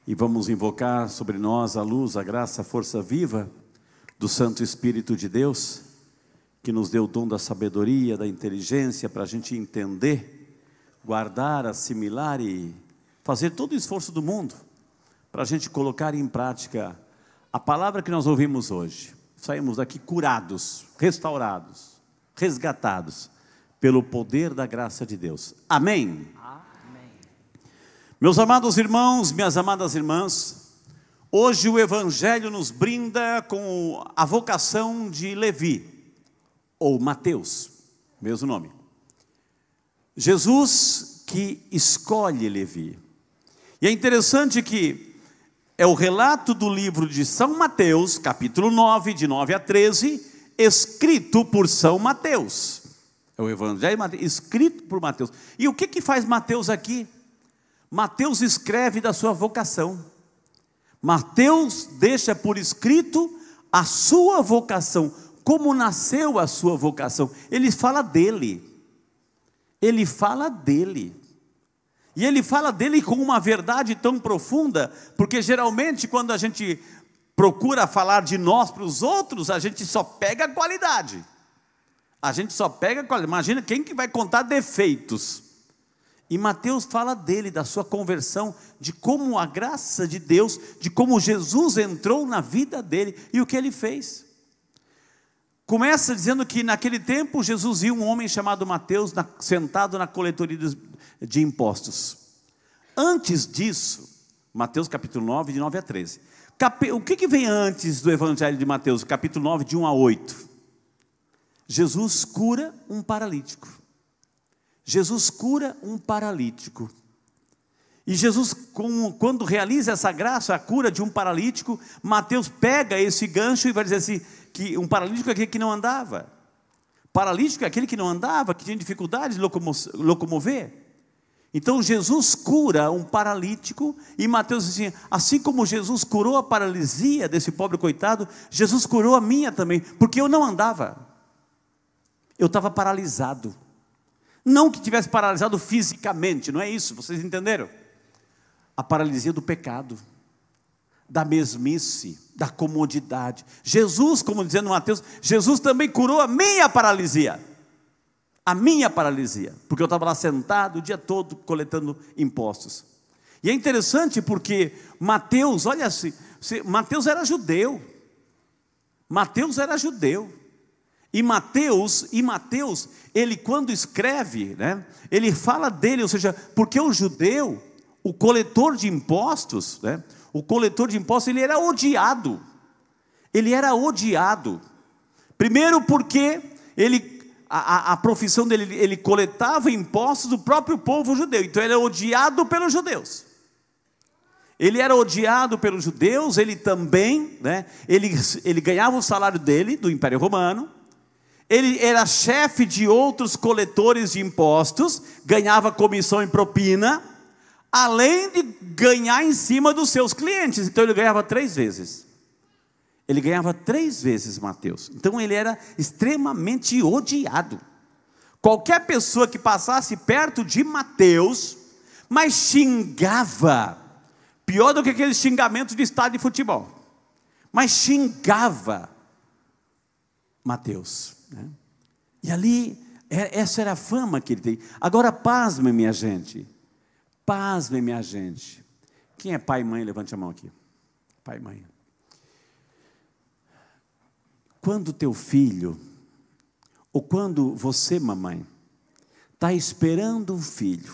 E vamos invocar sobre nós a luz, a graça, a força viva do Santo Espírito de Deus, que nos deu o dom da sabedoria, da inteligência, para a gente entender, guardar, assimilar e fazer todo o esforço do mundo, para a gente colocar em prática a palavra que nós ouvimos hoje. Saímos daqui curados, restaurados, resgatados, pelo poder da graça de Deus. Amém? Meus amados irmãos, minhas amadas irmãs, hoje o Evangelho nos brinda com a vocação de Levi, ou Mateus, mesmo nome. Jesus que escolhe Levi. E é interessante que é o relato do livro de São Mateus, capítulo 9, de 9 a 13, escrito por São Mateus. É o Evangelho de Mateus, escrito por Mateus. E o que faz Mateus aqui? Mateus escreve da sua vocação. Mateus deixa por escrito a sua vocação, como nasceu a sua vocação. Ele fala dele. Ele fala dele. E ele fala dele com uma verdade tão profunda, porque geralmente quando a gente procura falar de nós para os outros, a gente só pega a qualidade. A gente só pega a qualidade. Imagina quem que vai contar defeitos. E Mateus fala dele, da sua conversão, de como a graça de Deus, de como Jesus entrou na vida dele e o que ele fez. Começa dizendo que naquele tempo Jesus viu um homem chamado Mateus sentado na coletoria de impostos. Antes disso, Mateus capítulo 9, de 9 a 13. O que vem antes do Evangelho de Mateus, capítulo 9, de 1 a 8? Jesus cura um paralítico. Jesus cura um paralítico. E Jesus, quando realiza essa graça, a cura de um paralítico, Mateus pega esse gancho e vai dizer assim, que um paralítico é aquele que não andava. Paralítico é aquele que não andava, que tinha dificuldade de locomover. Então Jesus cura um paralítico, e Mateus diz assim como Jesus curou a paralisia desse pobre coitado, Jesus curou a minha também, porque eu não andava. Eu estava paralisado. Não que tivesse paralisado fisicamente, não é isso, vocês entenderam? A paralisia do pecado, da mesmice, da comodidade. Jesus, como dizendo Mateus, Jesus também curou a minha paralisia. A minha paralisia, porque eu estava lá sentado o dia todo coletando impostos. E é interessante porque Mateus, olha assim, Mateus era judeu. Mateus era judeu. E Mateus, ele quando escreve, né, ele fala dele, ou seja, porque o judeu, o coletor de impostos, né, ele era odiado. Ele era odiado. Primeiro porque a profissão dele, ele coletava impostos do próprio povo judeu, então ele era odiado pelos judeus. Ele era odiado pelos judeus, ele também, né, ele ganhava o salário dele, do Império Romano. Ele era chefe de outros coletores de impostos, ganhava comissão e propina, além de ganhar em cima dos seus clientes. Então ele ganhava 3 vezes. Ele ganhava 3 vezes Mateus. Então ele era extremamente odiado. Qualquer pessoa que passasse perto de Mateus, mas xingava, pior do que aqueles xingamentos de estádio de futebol, mas xingava Mateus, né? E ali, essa era a fama que ele tem. Agora pasmem minha gente, pasmem minha gente. Quem é pai e mãe, levante a mão aqui. Pai e mãe. Quando teu filho, ou quando você, mamãe, está esperando um filho,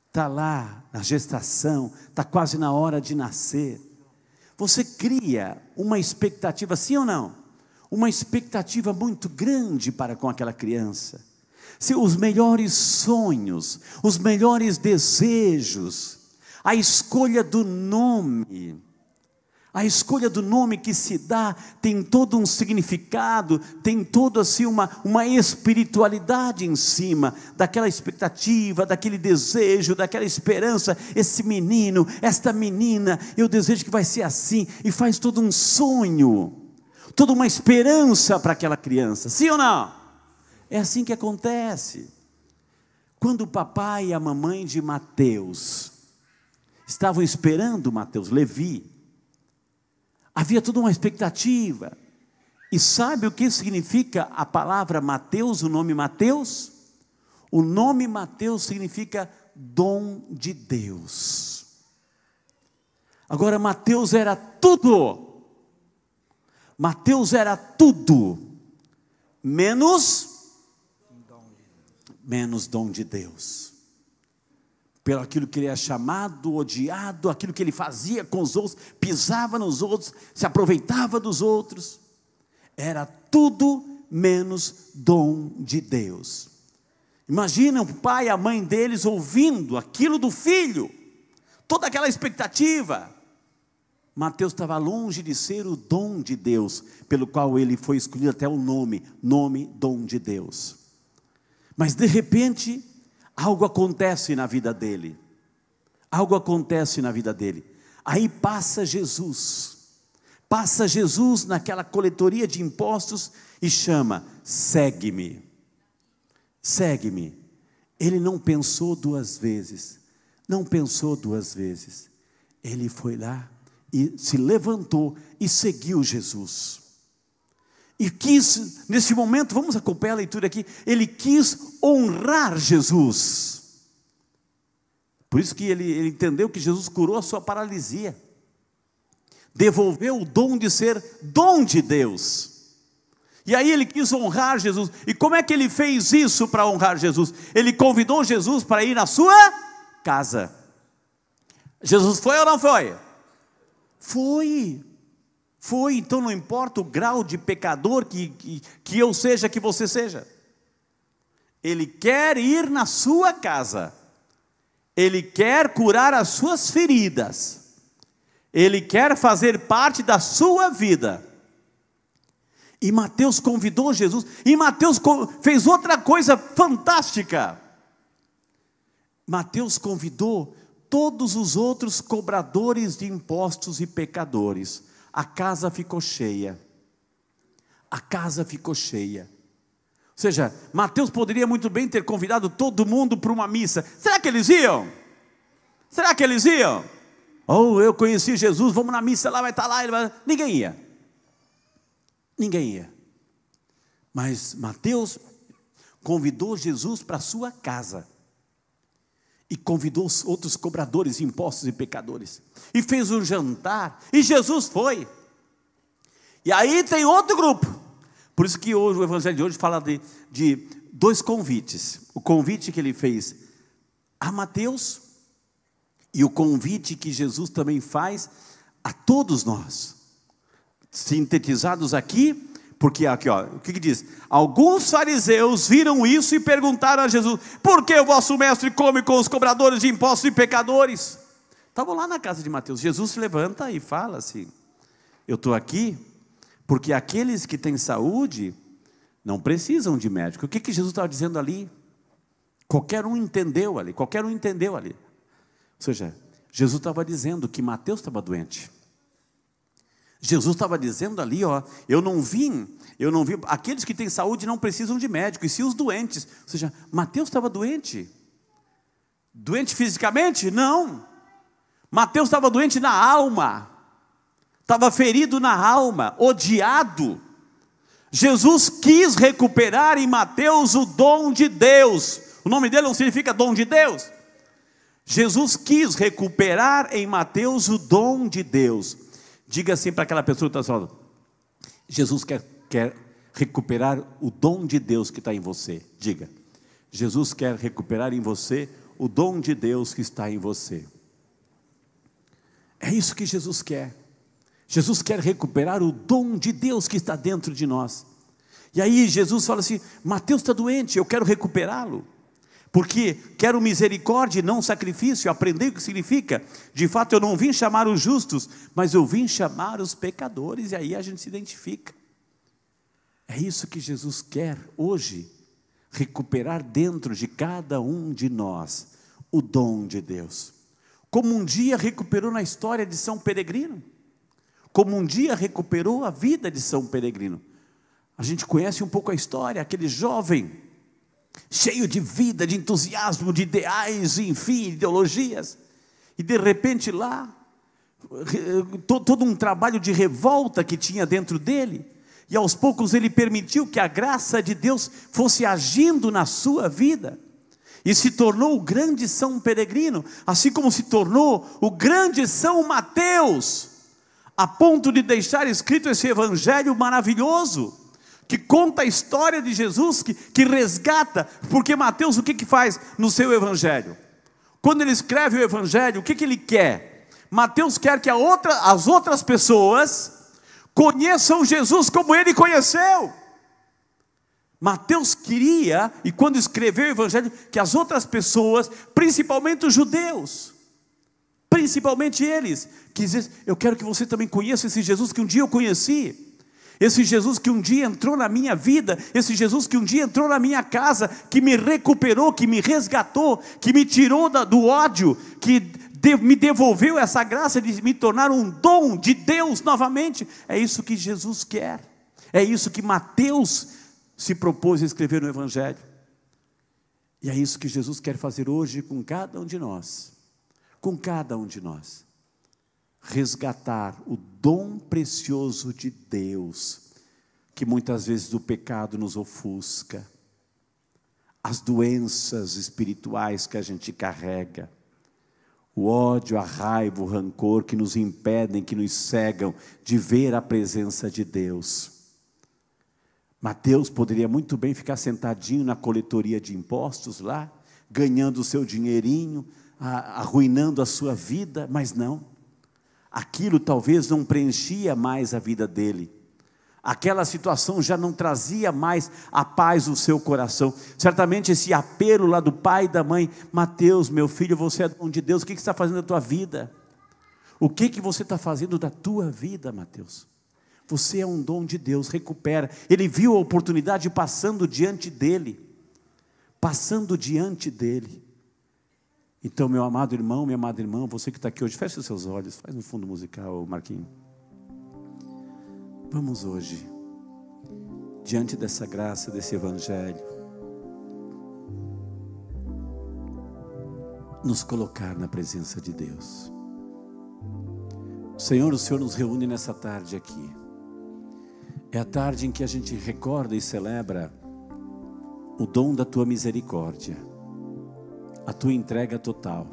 está lá na gestação, está quase na hora de nascer, você cria uma expectativa, sim ou não? Uma expectativa muito grande para com aquela criança. Os melhores sonhos, os melhores desejos, a escolha do nome. A escolha do nome que se dá tem todo um significado, tem toda assim uma espiritualidade em cima daquela expectativa, daquele desejo, daquela esperança. Esse menino, esta menina, eu desejo que vai ser assim, e faz todo um sonho, toda uma esperança para aquela criança, sim ou não? É assim que acontece. Quando o papai e a mamãe de Mateus estavam esperando Mateus, Levi. Havia toda uma expectativa. E sabe o que significa a palavra Mateus, o nome Mateus? O nome Mateus significa dom de Deus. Agora, Mateus era tudo. Mateus era tudo, menos dom de Deus. Pelo aquilo que ele é chamado, odiado, aquilo que ele fazia com os outros, pisava nos outros, se aproveitava dos outros. Era tudo menos dom de Deus. Imagina o pai e a mãe deles ouvindo aquilo do filho, toda aquela expectativa. Mateus estava longe de ser o dom de Deus, pelo qual ele foi escolhido até o nome dom de Deus. Mas de repente, algo acontece na vida dele. Algo acontece na vida dele. Aí passa Jesus naquela coletoria de impostos e chama: segue-me, segue-me. Ele não pensou duas vezes, ele foi lá e se levantou e seguiu Jesus. E quis, nesse momento, vamos acompanhar a leitura aqui, ele quis honrar Jesus. Por isso que ele entendeu que Jesus curou a sua paralisia, devolveu o dom de ser dom de Deus. E aí ele quis honrar Jesus. E como é que ele fez isso para honrar Jesus? Ele convidou Jesus para ir na sua casa. Jesus foi ou não foi? Foi. Então não importa o grau de pecador que eu seja, que você seja. Ele quer ir na sua casa. Ele quer curar as suas feridas. Ele quer fazer parte da sua vida. E Mateus convidou Jesus. E Mateus fez outra coisa fantástica. Mateus convidou todos os outros cobradores de impostos e pecadores. A casa ficou cheia. A casa ficou cheia. Ou seja, Mateus poderia muito bem ter convidado todo mundo para uma missa. Será que eles iam? Será que eles iam? Oh, eu conheci Jesus, vamos na missa, lá vai estar lá. Ninguém ia. Ninguém ia. Mas Mateus convidou Jesus para a sua casa. E convidou os outros cobradores de impostos e pecadores. E fez um jantar. E Jesus foi. E aí tem outro grupo. Por isso que hoje, o evangelho de hoje fala de dois convites. O convite que ele fez a Mateus e o convite que Jesus também faz a todos nós. Sintetizados aqui, porque aqui, ó, o que diz? Alguns fariseus viram isso e perguntaram a Jesus: por que o vosso mestre come com os cobradores de impostos e pecadores? Estavam lá na casa de Mateus. Jesus se levanta e fala assim: eu estou aqui porque aqueles que têm saúde não precisam de médico. O que Jesus estava dizendo ali? Qualquer um entendeu ali. Ou seja, Jesus estava dizendo que Mateus estava doente. Jesus estava dizendo ali, ó, eu não vim, aqueles que têm saúde não precisam de médico, e sim os doentes. Ou seja, Mateus estava doente. Doente fisicamente? Não. Mateus estava doente na alma. Estava ferido na alma, odiado. Jesus quis recuperar em Mateus o dom de Deus. O nome dele não significa dom de Deus. Jesus quis recuperar em Mateus o dom de Deus. Diga assim para aquela pessoa que está falando: Jesus quer recuperar o dom de Deus que está em você. Diga: Jesus quer recuperar em você o dom de Deus que está em você. É isso que Jesus quer. Jesus quer recuperar o dom de Deus que está dentro de nós. E aí Jesus fala assim: Mateus está doente, eu quero recuperá-lo. Porque quero misericórdia e não sacrifício. Aprendei o que significa. De fato eu não vim chamar os justos, mas eu vim chamar os pecadores. E aí a gente se identifica. É isso que Jesus quer hoje, recuperar dentro de cada um de nós o dom de Deus. Como um dia recuperou na história de São Peregrino. Como um dia recuperou a vida de São Peregrino. A gente conhece um pouco a história, aquele jovem cheio de vida, de entusiasmo, de ideais, enfim, ideologias. E de repente lá, todo um trabalho de revolta que tinha dentro dele, e aos poucos ele permitiu que a graça de Deus fosse agindo na sua vida, e se tornou o grande São Peregrino, assim como se tornou o grande São Mateus, a ponto de deixar escrito esse evangelho maravilhoso, que conta a história de Jesus, que resgata, porque Mateus o que faz no seu evangelho? Quando ele escreve o evangelho, o que ele quer? Mateus quer que as outras pessoas conheçam Jesus como ele conheceu. Mateus queria, e quando escreveu o evangelho, que as outras pessoas, principalmente os judeus, principalmente eles, que dizem: eu quero que você também conheça esse Jesus que um dia eu conheci, esse Jesus que um dia entrou na minha vida, esse Jesus que um dia entrou na minha casa, que me recuperou, que me resgatou, que me tirou do ódio, que me devolveu essa graça de me tornar um dom de Deus novamente. É isso que Jesus quer, é isso que Mateus se propôs a escrever no evangelho, e é isso que Jesus quer fazer hoje com cada um de nós, resgatar o dom precioso de Deus, que muitas vezes o pecado nos ofusca, as doenças espirituais que a gente carrega, o ódio, a raiva, o rancor que nos impedem, que nos cegam de ver a presença de Deus. Mateus poderia muito bem ficar sentadinho na coletoria de impostos lá, ganhando o seu dinheirinho, arruinando a sua vida, mas não. Aquilo talvez não preenchia mais a vida dele, aquela situação já não trazia mais a paz no seu coração. Certamente esse apelo lá do pai e da mãe: Mateus, meu filho, você é dom de Deus, o que você está fazendo da tua vida? O que você está fazendo da tua vida, Mateus? Você é um dom de Deus, recupera. Ele viu a oportunidade passando diante dele, Então, meu amado irmão, minha amada irmã, você que está aqui hoje, feche os seus olhos, faz um fundo musical, Marquinhos. Vamos hoje, diante dessa graça, desse evangelho, nos colocar na presença de Deus. Senhor, o Senhor nos reúne nessa tarde aqui. É a tarde em que a gente recorda e celebra o dom da Tua misericórdia, a Tua entrega total.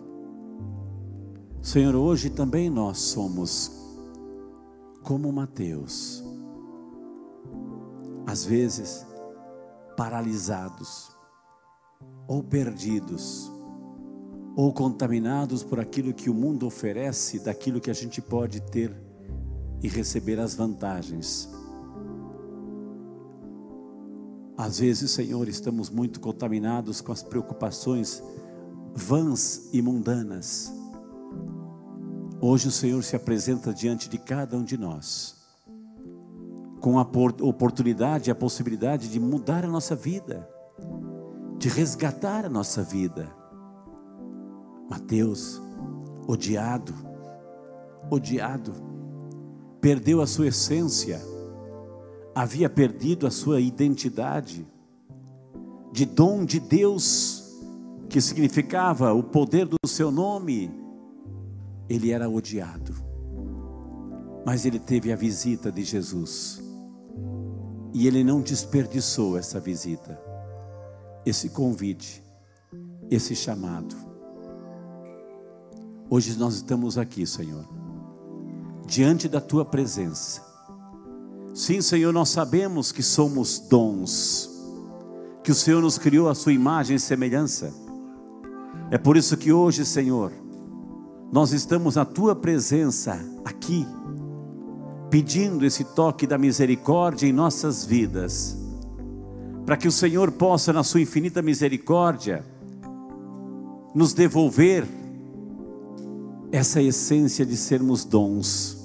Senhor, hoje também nós somos como Mateus, às vezes paralisados, ou perdidos, ou contaminados por aquilo que o mundo oferece, daquilo que a gente pode ter e receber as vantagens. Às vezes, Senhor, estamos muito contaminados com as preocupações vãs e mundanas. Hoje o Senhor se apresenta diante de cada um de nós, com a oportunidade e a possibilidade de mudar a nossa vida, de resgatar a nossa vida. Mateus, odiado, perdeu a sua essência, havia perdido a sua identidade de dom de Deus, que significava o poder do seu nome. Ele era odiado, mas ele teve a visita de Jesus, e ele não desperdiçou essa visita, esse convite, esse chamado. Hoje nós estamos aqui, Senhor, diante da Tua presença. Sim, Senhor, nós sabemos que somos dons, que o Senhor nos criou à Sua imagem e semelhança. É por isso que hoje, Senhor, nós estamos na Tua presença aqui, pedindo esse toque da misericórdia em nossas vidas, para que o Senhor possa, na Sua infinita misericórdia, nos devolver essa essência de sermos dons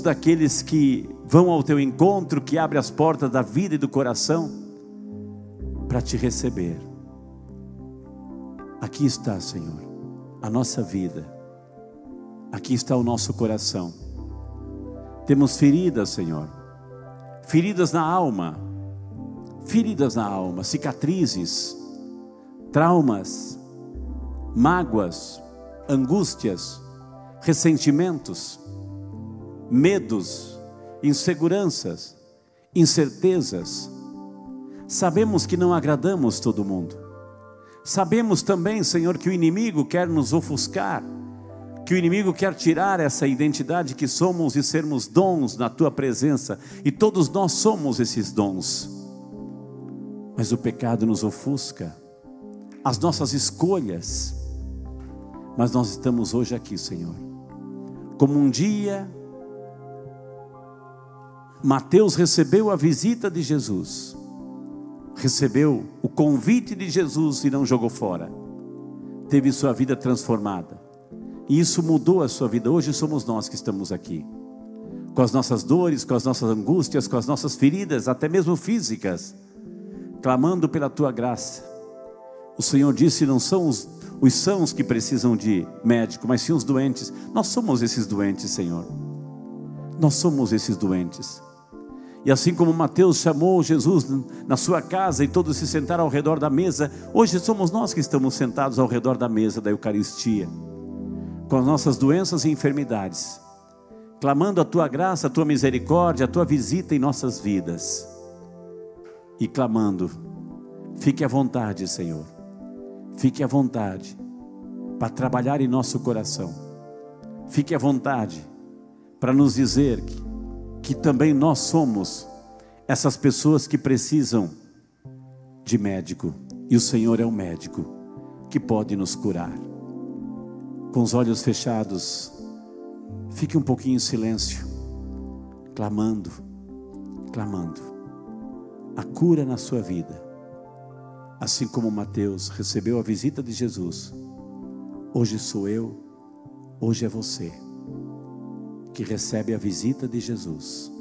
daqueles que vão ao Teu encontro, que abre as portas da vida e do coração para Te receber. Aqui está, Senhor, a nossa vida, aqui está o nosso coração. Temos feridas, Senhor, feridas na alma, cicatrizes, traumas, mágoas, angústias, ressentimentos, medos, inseguranças, incertezas. Sabemos que não agradamos todo mundo. Sabemos também, Senhor, que o inimigo quer nos ofuscar, que o inimigo quer tirar essa identidade que somos e sermos dons na Tua presença, e todos nós somos esses dons. Mas o pecado nos ofusca, as nossas escolhas. Mas nós estamos hoje aqui, Senhor, como um dia Mateus recebeu a visita de Jesus, recebeu o convite de Jesus e não jogou fora, teve sua vida transformada, e isso mudou a sua vida. Hoje somos nós que estamos aqui, com as nossas dores, com as nossas angústias, com as nossas feridas, até mesmo físicas, clamando pela Tua graça. O Senhor disse: não são os sãos que precisam de médico, mas sim os doentes. Nós somos esses doentes, Senhor. Nós somos esses doentes. E assim como Mateus chamou Jesus na sua casa e todos se sentaram ao redor da mesa, hoje somos nós que estamos sentados ao redor da mesa da Eucaristia, com as nossas doenças e enfermidades, clamando a Tua graça, a Tua misericórdia, a Tua visita em nossas vidas, e clamando: fique à vontade, Senhor, fique à vontade para trabalhar em nosso coração, fique à vontade para nos dizer que também nós somos essas pessoas que precisam de médico, e o Senhor é o médico que pode nos curar. Com os olhos fechados, fique um pouquinho em silêncio, clamando a cura na sua vida. Assim como Mateus recebeu a visita de Jesus, hoje sou eu, hoje é você que recebe a visita de Jesus,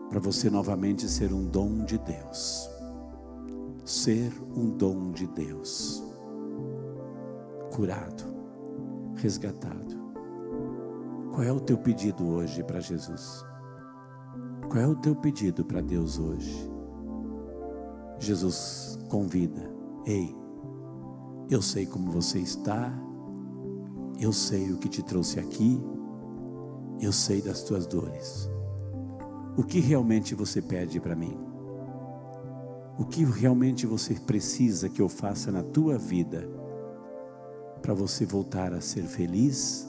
para você novamente ser um dom de Deus, ser um dom de Deus, curado, resgatado. Qual é o teu pedido hoje para Jesus? Qual é o teu pedido para Deus hoje? Jesus convida: ei, eu sei como você está, eu sei o que te trouxe aqui, eu sei das tuas dores. O que realmente você pede para mim? O que realmente você precisa que eu faça na tua vida para você voltar a ser feliz,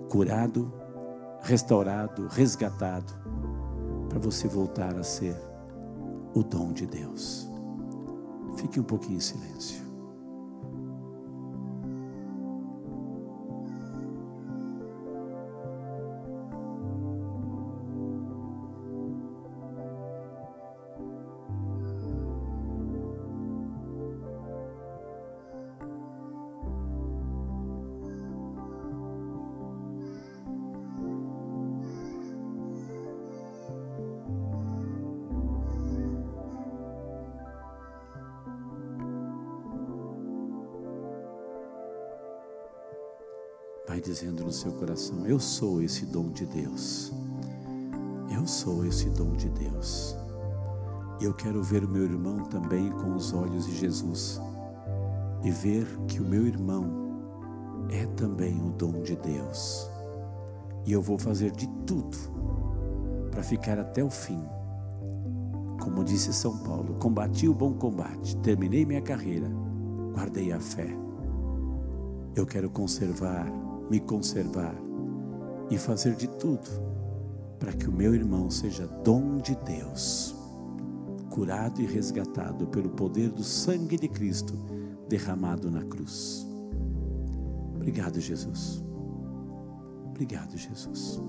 curado, restaurado, resgatado, para você voltar a ser o dom de Deus? Fique um pouquinho em silêncio. Vai dizendo no seu coração: eu sou esse dom de Deus, eu sou esse dom de Deus. Eu quero ver o meu irmão também com os olhos de Jesus, e ver que o meu irmão é também o dom de Deus, e eu vou fazer de tudo para ficar até o fim. Como disse São Paulo: combati o bom combate, terminei minha carreira, guardei a fé. Eu quero me conservar e fazer de tudo para que o meu irmão seja dom de Deus, curado e resgatado pelo poder do sangue de Cristo derramado na cruz. Obrigado, Jesus. Obrigado, Jesus.